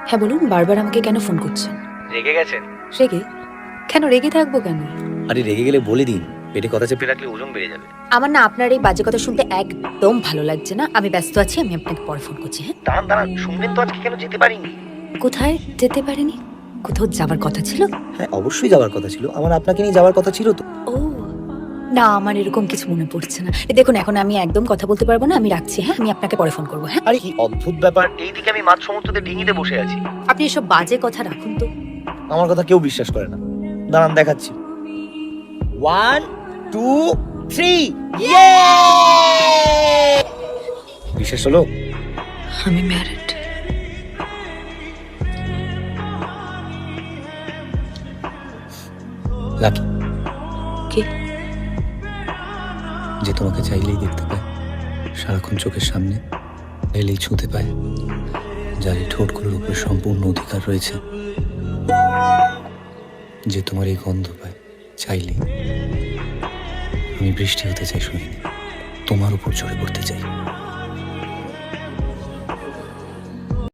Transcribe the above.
হ্যাঁ বলুন, বারবার আমাকে কেন ফোন করছেন? রেগে গেছেন? রেগে? কেন রেগে থাকবো কেন? আরে রেগে গেলে বলে দিন, পেটে কথা চেপে রাখলে ওজন বেড়ে যাবে। আমার না আপনার এই বাজে কথা শুনতে একদম ভালো লাগছে না। আমি ব্যস্ত আছি, আমি আপনাকে পরে ফোন করছি। হ্যাঁ, দাঁড়ান দাঁড়ান, শুনবেন তো আজকে কেন যেতে পারিনি? কোথায় যেতে পারেনি? কোথাও যাবার কথা ছিল? হ্যাঁ অবশ্যই যাওয়ার কথা ছিল, আমার আপনাকে নিয়ে যাওয়ার কথা ছিল তো। ও না, আমার এরকম কিছু মনে পড়ছে না। দেখুন, এখন আমি একদম কথা বলতে পারবো না, আমি রাখছি। হ্যাঁ, আমি আপনাকে পরে ফোন করবো। হ্যাঁ, আরে কি অদ্ভুত ব্যাপার, এইদিকে আমি মাঝ সমুদ্রতে ডিঙিতে বসে আছি। আপনি এসব বাজে কথা রাখুন তো। আমার কথা কেউ বিশ্বাস করে না। দাঁড়ান দেখাচ্ছি। 1 2 3 বিশ্বাস হলো? আমি ম্যারিড। লাকি কি? যে তোমাকে চাইলেই দেখতে পায়, সারাক্ষণ চোখের সামনে, এলেই ছুঁতে পায়, যার এই ঠোঁটগুলোর উপরে সম্পূর্ণ অধিকার রয়েছে, যে তোমার এই গন্ধ পায় চাইলেই। আমি বৃষ্টি হতে চাই শুনিনি, তোমার উপর চড়ে পড়তে চাই।